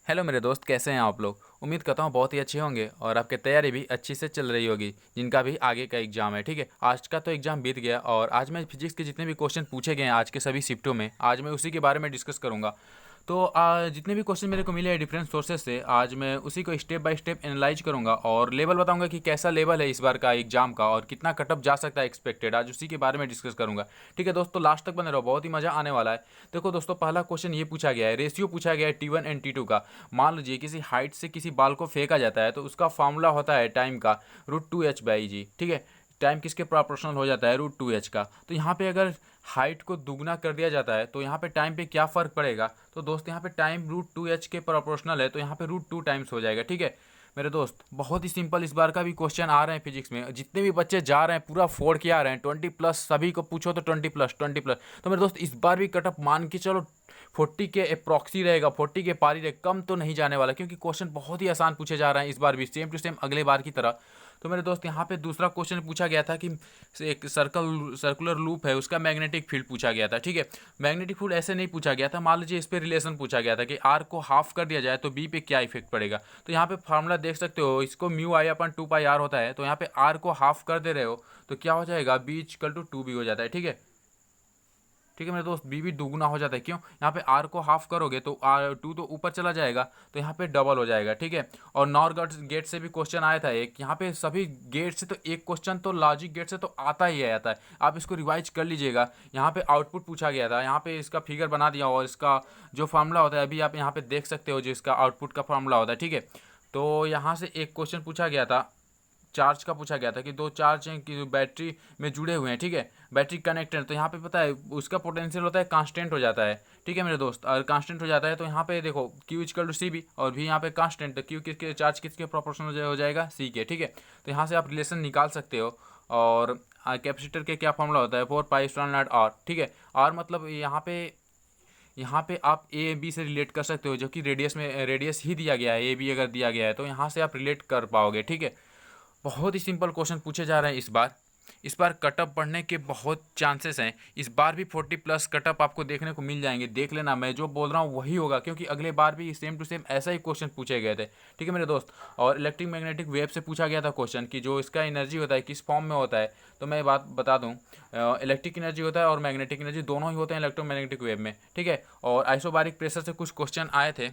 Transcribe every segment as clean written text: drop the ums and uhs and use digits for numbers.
Hello मेरे दोस्त, कैसे हैं आप लोग। उम्मीद करता हूँ बहुत ही अच्छे होंगे और आपकी तैयारी भी अच्छी से चल रही होगी, जिनका भी आगे का एग्जाम है। ठीक है, आज का तो एग्जाम बीत गया और आज मैं फिजिक्स के जितने भी क्वेश्चन पूछे गए हैं आज के सभी शिफ्टों में, आज मैं उसी के बारे में डिस्कस करूंगा। तो जितने भी क्वेश्चन मेरे को मिले हैं डिफरेंट सोर्सेज से, आज मैं उसी को स्टेप बाय स्टेप एनालाइज करूंगा और लेवल बताऊंगा कि कैसा लेवल है इस बार का एग्जाम का और कितना कटअप जा सकता है एक्सपेक्टेड, आज उसी के बारे में डिस्कस करूंगा। ठीक है दोस्तों, लास्ट तक बने रहो, बहुत ही मजा आने वाला है। देखो दोस्तों, पहला क्वेश्चन ये पूछा गया है, रेशियो पूछा गया है T1 एंड T2 का। मान लीजिए किसी हाइट से किसी बाल को फेंका जाता है तो उसका फॉर्मूला होता है टाइम का √2h/g। ठीक है, टाइम किसके प्रोपोर्शनल हो जाता है, √2h का। तो यहाँ पे अगर हाइट को दुगना कर दिया जाता है तो यहाँ पे टाइम पे क्या फ़र्क पड़ेगा। तो दोस्त यहाँ पे टाइम √2h के प्रोपोर्शनल है तो यहाँ पे √2 टाइम्स हो जाएगा। ठीक है मेरे दोस्त, बहुत ही सिंपल इस बार का भी क्वेश्चन आ रहे हैं फिजिक्स में। जितने भी बच्चे जा रहे हैं पूरा फोड़ के आ रहे हैं, 20+ सभी को पूछो तो 20+। तो मेरे दोस्त, इस बार भी कटअप मान के चलो 40 के अप्रॉक्सी रहेगा, 40 के पारी रहेगा, कम तो नहीं जाने वाला, क्योंकि क्वेश्चन बहुत ही आसान पूछे जा रहे हैं इस बार भी, सेम टू सेम अगले बार की तरह। तो मेरे दोस्त, यहाँ पे दूसरा क्वेश्चन पूछा गया था कि एक सर्कुलर लूप है, उसका मैग्नेटिक फील्ड पूछा गया था। ठीक है, मैग्नेटिक फील्ड ऐसे नहीं पूछा गया था, मान लीजिए इस पे रिलेशन पूछा गया था कि आर को हाफ कर दिया जाए तो बी पे क्या इफेक्ट पड़ेगा। तो यहाँ पे फार्मूला देख सकते हो, इसको μI/2πr होता है, तो यहाँ पे आर को हाफ कर दे रहे हो तो क्या हो जाएगा, B = 2b हो जाता है। ठीक है, ठीक है मेरे दोस्त, बी भी दुगुना हो जाता है। क्यों, यहाँ पे आर को हाफ करोगे तो R2 तो ऊपर चला जाएगा, तो यहाँ पे डबल हो जाएगा। ठीक है, और नॉर गेट से भी क्वेश्चन आया था एक, यहाँ पे सभी गेट से तो एक क्वेश्चन तो लॉजिक गेट से तो आता ही आता है, आप इसको रिवाइज कर लीजिएगा। यहाँ पे आउटपुट पूछा गया था, यहाँ पे इसका फिगर बना दिया और इसका जो फार्मूला होता है अभी आप यहाँ पे देख सकते हो, जो इसका आउटपुट का फार्मूला होता है। ठीक है, तो यहाँ से एक क्वेश्चन पूछा गया था, चार्ज का पूछा गया था कि दो चार्ज हैं कि बैटरी में जुड़े हुए हैं। ठीक है, बैटरी कनेक्टेड, तो यहाँ पे पता है उसका पोटेंशियल होता है कांस्टेंट हो जाता है। ठीक है मेरे दोस्त, और कांस्टेंट हो जाता है तो यहाँ पे देखो Q = CB और भी यहाँ पे कांस्टेंट, तो Q किसके, चार्ज किसके प्रोपोर्शनल हो जाएगा, C के। ठीक है, तो यहाँ से आप रिलेशन निकाल सकते हो। और कैपेसिटर के क्या फॉर्मूला होता है, 4πε0r। ठीक है, R मतलब यहाँ पे आप ए बी से रिलेट कर सकते हो, जो कि रेडियस में रेडियस ही दिया गया है, ए बी अगर दिया गया है तो यहाँ से आप रिलेट कर पाओगे। ठीक है, बहुत ही सिंपल क्वेश्चन पूछे जा रहे हैं इस बार कटअप बढ़ने के बहुत चांसेस हैं। इस बार भी 40+ कटअप आपको देखने को मिल जाएंगे, देख लेना, मैं जो बोल रहा हूँ वही होगा, क्योंकि अगले बार भी सेम टू सेम ऐसा ही क्वेश्चन पूछे गए थे। ठीक है मेरे दोस्त, और इलेक्ट्रिक मैग्नेटिक वेव से पूछा गया था क्वेश्चन कि जो इसका एनर्जी होता है किस फॉर्म में होता है। तो मैं बात बता दूँ, इलेक्ट्रिक एनर्जी होता है और मैग्नेटिक एनर्जी दोनों ही होते हैं इलेक्ट्रोमैग्नेटिक वेव में। ठीक है, और आइसोबारिक प्रेशर से कुछ क्वेश्चन आए थे।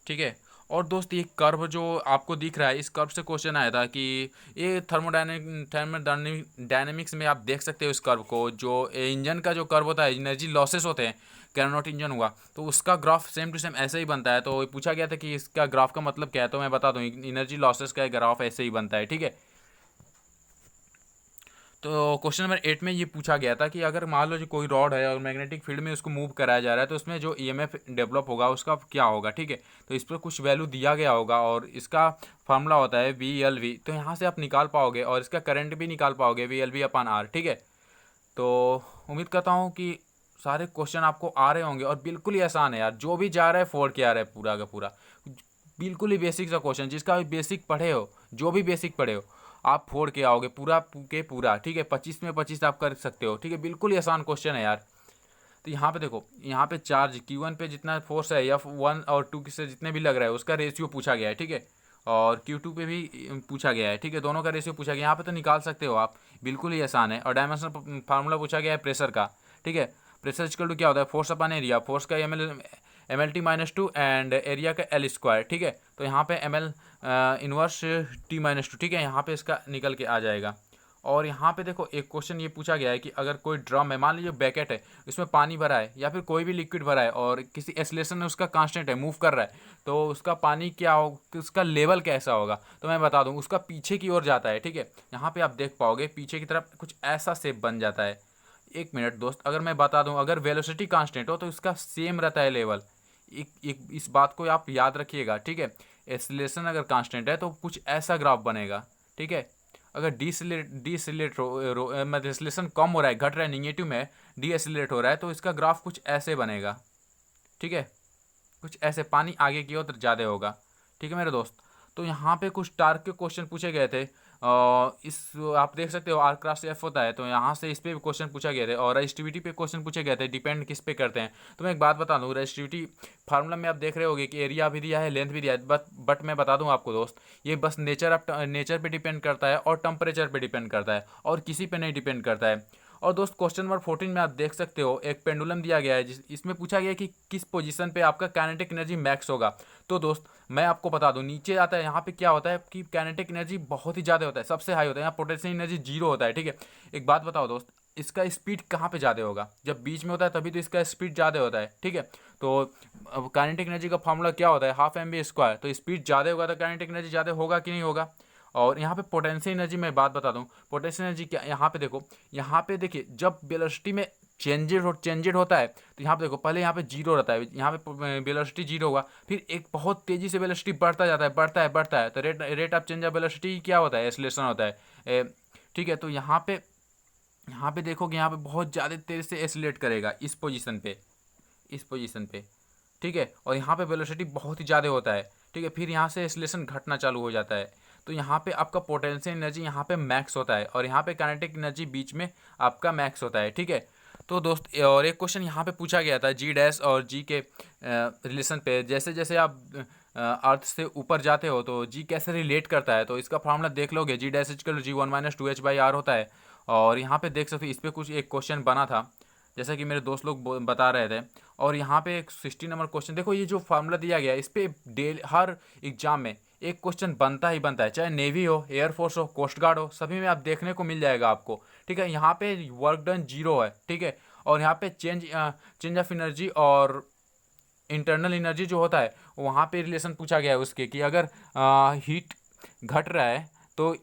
ठीक है, और दोस्त ये कर्व जो आपको दिख रहा है, इस कर्व से क्वेश्चन आया था कि ये थर्मोडायनेमिक्स में आप देख सकते हो इस कर्व को, जो इंजन का जो कर्व होता है, एनर्जी लॉसेस होते हैं, कैरोनॉट इंजन हुआ तो उसका ग्राफ सेम टू सेम ऐसे ही बनता है। तो पूछा गया था कि इसका ग्राफ का मतलब क्या है, तो मैं बता दूं, एनर्जी लॉसेस का ग्राफ ऐसे ही बनता है। ठीक है, तो क्वेश्चन नंबर 8 में ये पूछा गया था कि अगर मान लो जो कोई रॉड है और मैग्नेटिक फील्ड में उसको मूव कराया जा रहा है तो उसमें जो ईएमएफ डेवलप होगा उसका क्या होगा। ठीक है, तो इस पर कुछ वैल्यू दिया गया होगा और इसका फार्मूला होता है VLV, तो यहाँ से आप निकाल पाओगे और इसका करंट भी निकाल पाओगे, VLV/R। ठीक है, तो उम्मीद करता हूँ कि सारे क्वेश्चन आपको आ रहे होंगे और बिल्कुल ही आसान है यार, जो भी जा रहा है फोड़ के आ रहा है पूरा का पूरा, बिल्कुल ही बेसिक सा क्वेश्चन, जिसका भी बेसिक पढ़े हो, जो भी बेसिक पढ़े हो आप फोड़ के आओगे पूरा के पूरा। ठीक है, 25 में 25 आप कर सकते हो। ठीक है, बिल्कुल ही आसान क्वेश्चन है यार। तो यहाँ पे देखो, यहाँ पे चार्ज Q1 पे जितना फोर्स है F1 और 2 से जितने भी लग रहा है उसका रेशियो पूछा गया है। ठीक है, और Q2 पे भी पूछा गया है। ठीक है, दोनों का रेशियो पूछा गया, यहाँ पे तो निकाल सकते हो आप, बिल्कुल ही आसान है। और डायमेंशनल फार्मूला पूछा गया है प्रेशर का। ठीक है, प्रेशर इक्वल टू क्या होता है, फोर्स अपन एरिया, फोर्स का MLT-2 एंड एरिया का L²। ठीक है, तो यहाँ पे ML इनवर्स T-2। ठीक है, यहाँ पे इसका निकल के आ जाएगा। और यहाँ पे देखो एक क्वेश्चन ये पूछा गया है कि अगर कोई ड्रम है, मान लीजिए बैकेट है, इसमें पानी भरा है या फिर कोई भी लिक्विड भरा है और किसी एक्सेलरेशन में उसका कांस्टेंट है, मूव कर रहा है, तो उसका पानी क्या हो, उसका लेवल कैसा होगा। तो मैं बता दूं, उसका पीछे की ओर जाता है। ठीक है, यहाँ पे आप देख पाओगे पीछे की तरफ कुछ ऐसा शेप बन जाता है। एक मिनट दोस्त, अगर मैं बता दूं, अगर वेलोसिटी कांस्टेंट हो तो इसका सेम रहता है लेवल। एक इस बात को आप याद रखिएगा। ठीक है, एक्सेलरेशन अगर कांस्टेंट है तो कुछ ऐसा ग्राफ बनेगा। ठीक है, अगर डीएसिलेट मतलब एक्सेलरेशन कम हो रहा है, घट रहा है, निगेटिव में डीएसिलेट हो रहा है, तो इसका ग्राफ कुछ ऐसे बनेगा। ठीक है, कुछ ऐसे, पानी आगे की ओर ज़्यादा होगा। ठीक है मेरे दोस्त, तो यहाँ पे कुछ टार्क के क्वेश्चन पूछे गए थे। इस आप देख सकते हो आर क्रॉस एफ होता है, तो यहाँ से इस पे भी क्वेश्चन पूछा गया था और रजिस्टिविटी पे क्वेश्चन पूछे गए थे, डिपेंड किस पे करते हैं। तो मैं एक बात बता दूँ, रजिस्टिविटी फार्मूला में आप देख रहे होगे कि एरिया भी दिया है, लेंथ भी दिया है, बट मैं बता दूँ आपको दोस्त, ये बस नेचर पे डिपेंड करता है और टेम्परेचर पे डिपेंड करता है और किसी पे नहीं डिपेंड करता है। और दोस्त क्वेश्चन नंबर 14 में आप देख सकते हो एक पेंडुलम दिया गया है, इसमें पूछा गया है कि किस पोजीशन पे आपका काइनेटिक एनर्जी मैक्स होगा। तो दोस्त मैं आपको बता दूं, नीचे आता है यहाँ पे क्या होता है कि काइनेटिक एनर्जी बहुत ही ज़्यादा होता है, सबसे हाई होता है, यहाँ पोटेंशियल एनर्जी जीरो होता है, ठीक है। एक बात बताओ दोस्त, इसका स्पीड कहाँ पे ज़्यादा होगा? जब बीच में होता है तभी तो इसका स्पीड ज़्यादा होता है, ठीक है। तो अब काइनेटिक एनर्जी का फॉर्मूला क्या होता है? Half M B square. तो स्पीड ज़्यादा होगा तो काइनेटिक एनर्जी ज़्यादा होगा कि नहीं होगा? और यहाँ पे पोटेंशियल एनर्जी में बात बता दूँ, पोटेंशियल एनर्जी क्या, यहाँ पे देखो, यहाँ पे देखिए जब वेलोसिटी में चेंजेड होता है तो यहाँ पे देखो पहले यहाँ पे जीरो रहता है, यहाँ पे वेलोसिटी जीरो होगा, फिर एक बहुत तेजी से वेलोसिटी बढ़ता जाता है, बढ़ता है तो rate of change of velocity क्या होता है? एक्सीलरेशन होता है। ठीक है, तो यहाँ पे देखोगे यहाँ पे बहुत ज़्यादा तेज़ी से एक्सीलरेट करेगा इस पोजीशन पे, ठीक है। और यहाँ पे वेलोसिटी बहुत ही ज़्यादा होता है, ठीक है। फिर यहाँ से एक्सीलरेशन घटना चालू हो जाता है, तो यहाँ पे आपका पोटेंशियल एनर्जी यहाँ पे मैक्स होता है और यहाँ पे काइनेटिक एनर्जी बीच में आपका मैक्स होता है, ठीक है। तो दोस्त और एक क्वेश्चन यहाँ पे पूछा गया था जी डैश और जी के रिलेशन पे, जैसे जैसे आप अर्थ से ऊपर जाते हो तो जी कैसे रिलेट करता है, तो इसका फॉर्मूला देख लोगे, G dash equal G one minus two H by R होता है। और यहाँ पे देख सकते हो इस पर कुछ एक क्वेश्चन बना था, जैसा कि मेरे दोस्त लोग बता रहे थे। और यहाँ पे एक 60 नंबर क्वेश्चन देखो, ये जो फार्मूला दिया गया है इस पे हर एग्जाम में एक क्वेश्चन बनता ही बनता है, चाहे नेवी हो, एयरफोर्स हो, कोस्ट गार्ड हो, सभी में आप देखने को मिल जाएगा आपको, ठीक है। यहाँ पे वर्क डन जीरो है, ठीक है। और यहाँ पे चेंज ऑफ एनर्जी और इंटरनल एनर्जी जो होता है वहाँ पे रिलेशन पूछा गया है उसके, कि अगर हीट घट रहा है तो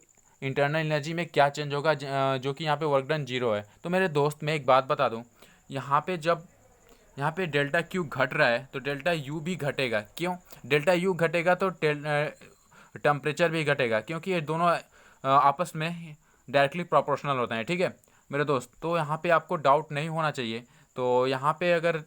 इंटरनल एनर्जी में क्या चेंज होगा, जो कि यहाँ पे वर्क डन जीरो है। तो मेरे दोस्त मैं एक बात बता दूँ, यहाँ पे जब यहाँ पे डेल्टा क्यू घट रहा है तो डेल्टा यू भी घटेगा। क्यों? डेल्टा यू घटेगा तो टेम्परेचर भी घटेगा, क्योंकि ये दोनों आपस में डायरेक्टली प्रोपोर्शनल होते हैं, ठीक है मेरे दोस्त। तो यहाँ पे आपको डाउट नहीं होना चाहिए। तो यहाँ पे अगर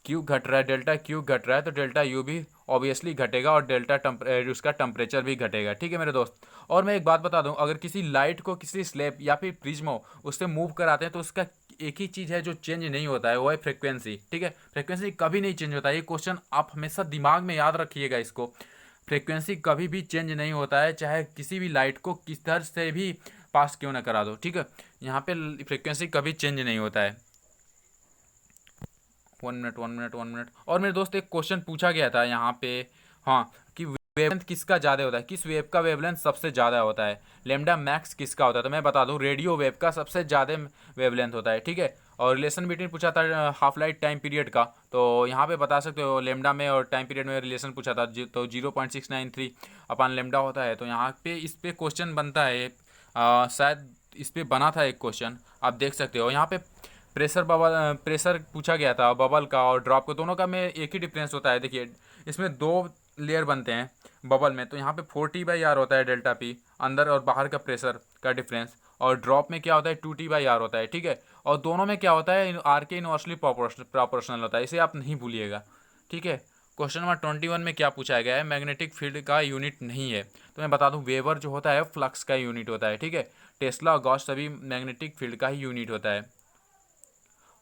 क्यू घट रहा है, डेल्टा क्यू घट रहा है, तो डेल्टा यू भी ऑब्वियसली घटेगा और उसका टेम्परेचर भी घटेगा, ठीक है मेरे दोस्त। और मैं एक बात बता दूं, अगर किसी लाइट को किसी स्लैब या फिर प्रिज्म हो उससे मूव कराते हैं तो उसका एक ही चीज़ है जो चेंज नहीं होता है, वो है फ्रिक्वेंसी, ठीक है। फ्रिक्वेंसी कभी नहीं चेंज होता है, ये क्वेश्चन आप हमेशा दिमाग में याद रखिएगा इसको। फ्रिक्वेंसी कभी भी चेंज नहीं होता है, चाहे किसी भी लाइट को किस तरह से भी पास क्यों ना करा दो, ठीक है। यहाँ पे फ्रिक्वेंसी कभी चेंज नहीं होता है। 1 मिनट। और मेरे दोस्त एक क्वेश्चन पूछा गया था यहाँ पे, हाँ, कि वेवलेंथ किसका ज़्यादा होता है, किस वेव का वेवलेंथ सबसे ज़्यादा होता है, लेमडा मैक्स किसका होता है? तो मैं बता दूँ, रेडियो वेव का सबसे ज़्यादा वेवलेंथ होता है, ठीक है। और रिलेशन बिटवीन पूछा था हाफ लाइट टाइम पीरियड का, तो यहाँ पे बता सकते हो लेमडा में और टाइम पीरियड में रिलेशन पूछा था, तो 0.693 अपान लेमडा होता है। तो यहाँ पे इस पे क्वेश्चन बनता है, शायद इस पे बना था एक क्वेश्चन, आप देख सकते हो। यहाँ पे प्रेशर पूछा गया था बबल का और ड्रॉप को, दोनों का में एक ही डिफरेंस होता है। देखिए इसमें दो लेयर बनते हैं बबल में, तो यहाँ पे 4T/R होता है डेल्टा पी, अंदर और बाहर का प्रेशर का डिफरेंस। और ड्रॉप में क्या होता है 2T/R होता है, ठीक है। और दोनों में क्या होता है, आर के इनवर्सली प्रोपोर्शनल होता है, इसे आप नहीं भूलिएगा, ठीक है। क्वेश्चन नंबर 21 में क्या पूछा गया है, मैग्नेटिक फील्ड का यूनिट नहीं है। तो मैं बता दूं, वेबर जो होता है फ्लक्स का यूनिट होता है, ठीक है। टेस्ला और गॉस सभी मैग्नेटिक फील्ड का ही यूनिट होता है।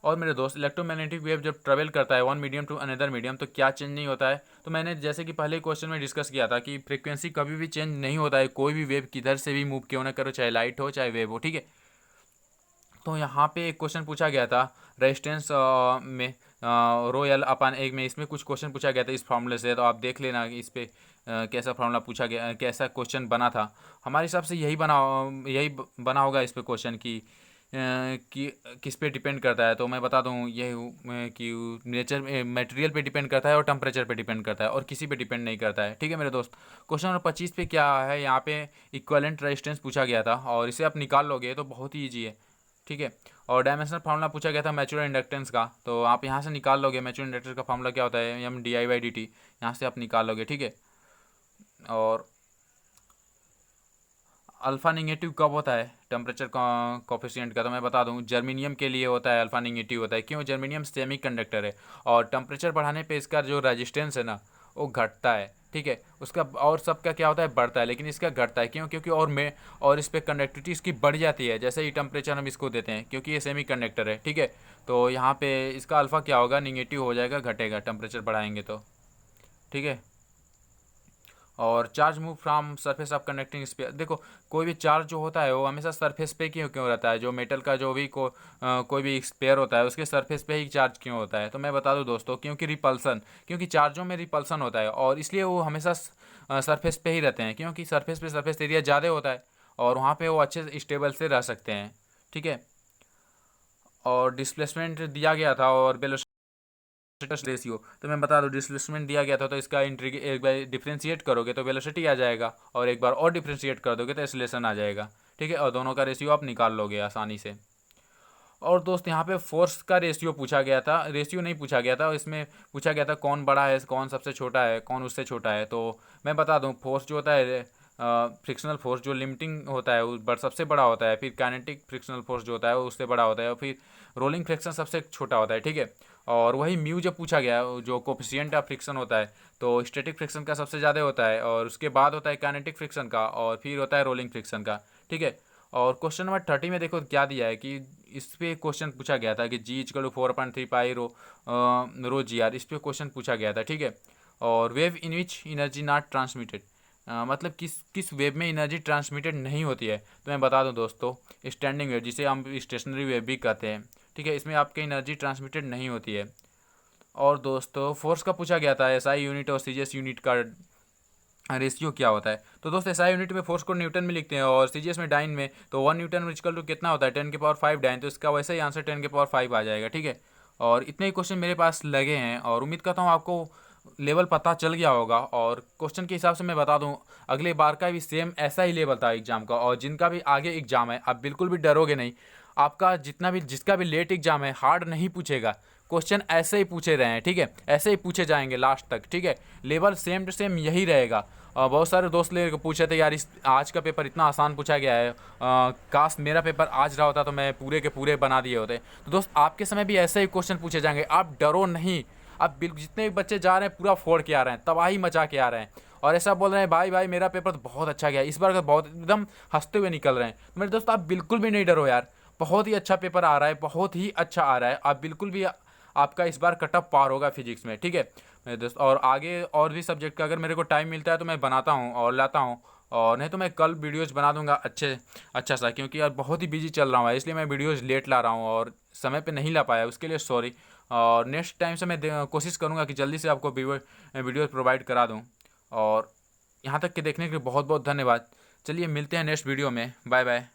और मेरे दोस्त इलेक्ट्रोमैग्नेटिक वेव जब ट्रेवल करता है one medium to another medium तो क्या चेंज नहीं होता है? तो मैंने जैसे कि पहले क्वेश्चन में डिस्कस किया था कि फ्रीक्वेंसी कभी भी चेंज नहीं होता है, कोई भी वेव किधर से भी मूव क्यों ना करो, चाहे लाइट हो चाहे वेव हो, ठीक है। तो यहाँ पे एक क्वेश्चन पूछा गया था रेजिस्टेंस में रोयल अपान एक में, इसमें कुछ क्वेश्चन पूछा गया था इस फॉर्मूले से, तो आप देख लेना इस पे कैसा फॉर्मूला पूछा गया, कैसा क्वेश्चन बना था। हमारे हिसाब से यही बना होगा इस पे क्वेश्चन कि किस पे डिपेंड करता है। तो मैं बता दूं ये कि नेचर मटेरियल पे डिपेंड करता है और टेम्परेचर पे डिपेंड करता है और किसी पे डिपेंड नहीं करता है, ठीक है मेरे दोस्त। क्वेश्चन नंबर 25 पे क्या है, यहाँ पे इक्विवेलेंट रेजिस्टेंस पूछा गया था और इसे आप निकाल लोगे तो बहुत ही ईजी है, ठीक है। और डायमेंशनल फार्मूला पूछा गया था म्यूचुअल इंडक्टेंस का, तो आप यहाँ से निकाल लोगे म्यूचुअल इंडक्टेंस का फार्मूला क्या होता है, M/dI/dt, यहाँ से आप निकाल लोगे, ठीक है। और अल्फ़ा निगेटिव कब होता है टेम्परेचर कोफिशिएंट का? तो मैं बता दूं, जर्मेनियम के लिए होता है अल्फ़ा निगेटिव होता है। क्यों? जर्मेनियम सेमी कंडक्टर है और टेम्परेचर बढ़ाने पे इसका जो रेजिस्टेंस है ना वो घटता है, ठीक है। उसका और सबका क्या होता है, बढ़ता है, लेकिन इसका घटता है। क्यों? क्योंकि और इस पर कंडक्टिविटी इसकी बढ़ जाती है जैसे ही टेम्परेचर हम इसको देते हैं, क्योंकि ये सेमी कंडक्टर है, ठीक है। तो यहाँ पे इसका अल्फ़ा क्या होगा, निगेटिव हो जाएगा, घटेगा टेम्परेचर बढ़ाएंगे तो, ठीक है। और charge move from surface of conducting sphere, देखो कोई भी चार्ज जो होता है वो हमेशा सरफेस पे क्यों क्यों रहता है, जो मेटल का जो भी कोई भी स्पेयर होता है उसके सरफेस पे ही चार्ज क्यों होता है, तो मैं बता दूं दोस्तों, क्योंकि रिपल्सन, क्योंकि चार्जों में रिपल्सन होता है और इसलिए वो हमेशा सरफेस पे ही रहते हैं, क्योंकि सरफेस एरिया ज़्यादा होता है और वहाँ पे वो अच्छे से स्टेबल से रह सकते हैं, ठीक है। और डिस्प्लेसमेंट दिया गया था और रेशियो, तो मैं बता दूं डिस्प्लेसमेंट दिया गया था, तो इसका एक बार डिफ्रेंशिएट करोगे तो वेलोसिटी आ जाएगा, और एक बार और डिफ्रेंशिएट कर दोगे तो एक्सेलरेशन आ जाएगा, ठीक है। और दोनों का रेशियो आप निकाल लोगे आसानी से। और दोस्त यहाँ पे फोर्स का रेशियो पूछा गया था, रेशियो नहीं पूछा गया था, इसमें पूछा गया था कौन बड़ा है, कौन सबसे छोटा है, कौन उससे छोटा है। तो मैं बता दूँ, फोर्स जो होता है फ्रिक्शनल फोर्स जो लिमिटिंग होता है वो सबसे बड़ा होता है, फिर काइनेटिक फ्रिक्शनल फोर्स जो होता है वो उससे बड़ा होता है, और फिर रोलिंग फ्रिक्शन सबसे छोटा होता है, ठीक है। और वही म्यू जब पूछा गया, जो कोफिशिएंट ऑफ फ्रिक्शन होता है, तो स्टैटिक फ्रिक्शन का सबसे ज़्यादा होता है, और उसके बाद होता है काइनेटिक फ्रिक्शन का, और फिर होता है रोलिंग फ्रिक्शन का, ठीक है। और क्वेश्चन नंबर 30 में देखो क्या दिया है कि इस पे क्वेश्चन पूछा गया था कि G equal to 4.3 pi rho G R, इस पे क्वेश्चन पूछा गया था, ठीक है। और wave in which energy not transmitted, मतलब किस वेव में एनर्जी ट्रांसमिटेड नहीं होती है, तो मैं बता दूं दोस्तों, स्टैंडिंग वेव, जिसे हम स्टेशनरी वेव भी कहते हैं, ठीक है, इसमें आपकी एनर्जी ट्रांसमिटेड नहीं होती है। और दोस्तों फोर्स का पूछा गया था, एसआई यूनिट और सीजीएस यूनिट का रेशियो क्या होता है, तो दोस्त एसआई यूनिट में फोर्स को न्यूटन में लिखते हैं, और सीजीएस में डाइन में, तो 1 न्यूटन इक्वल टू कितना होता है, 10⁵ डाइन, तो इसका वैसे ही आंसर 10⁵ आ जाएगा, ठीक है। और इतने ही क्वेश्चन मेरे पास लगे हैं, और उम्मीद करता हूँ आपको लेवल पता चल गया होगा। और क्वेश्चन के हिसाब से मैं बता दूं, अगले बार का भी सेम ऐसा ही लेवल था एग्जाम का, और जिनका भी आगे एग्जाम है आप बिल्कुल भी डरोगे नहीं, आपका जिसका भी लेट एग्जाम है हार्ड नहीं पूछेगा, क्वेश्चन ऐसे ही पूछे रहे हैं, ठीक है, ऐसे ही पूछे जाएंगे लास्ट तक, ठीक है। लेवल सेम टू सेम यही रहेगा। और बहुत सारे दोस्त लेकर पूछे थे यार इस आज का पेपर इतना आसान पूछा गया है, काश मेरा पेपर आज रहा होता तो मैं पूरे के पूरे बना दिए होते। तो दोस्त आपके समय भी ऐसे ही क्वेश्चन पूछे जाएंगे, आप डरो नहीं। अब बिल्कुल जितने भी बच्चे जा रहे हैं पूरा फोड़ के आ रहे हैं, तबाही मचा के आ रहे हैं, और ऐसा बोल रहे हैं भाई भाई मेरा पेपर तो बहुत अच्छा गया इस बार का, बहुत एकदम हंसते हुए निकल रहे हैं। तो मेरे दोस्त आप बिल्कुल भी नहीं डरो यार, बहुत ही अच्छा पेपर आ रहा है, बहुत ही अच्छा आ रहा है, आप बिल्कुल भी आपका इस बार कटअप पार होगा फिजिक्स में, ठीक है मेरे दोस्त। और आगे और भी सब्जेक्ट का अगर मेरे को टाइम मिलता है तो मैं बनाता हूँ और लाता हूँ, और नहीं तो मैं कल वीडियोज़ बना दूंगा अच्छा सा, क्योंकि यार बहुत ही बिजी चल रहा हूँ, इसलिए मैं वीडियोज़ लेट ला रहा हूँ और समय पे नहीं ला पाया, उसके लिए सॉरी। और नेक्स्ट टाइम से मैं कोशिश करूँगा कि जल्दी से आपको वीडियो प्रोवाइड करा दूँ। और यहाँ तक के देखने के लिए बहुत बहुत धन्यवाद। चलिए मिलते हैं नेक्स्ट वीडियो में, बाय बाय।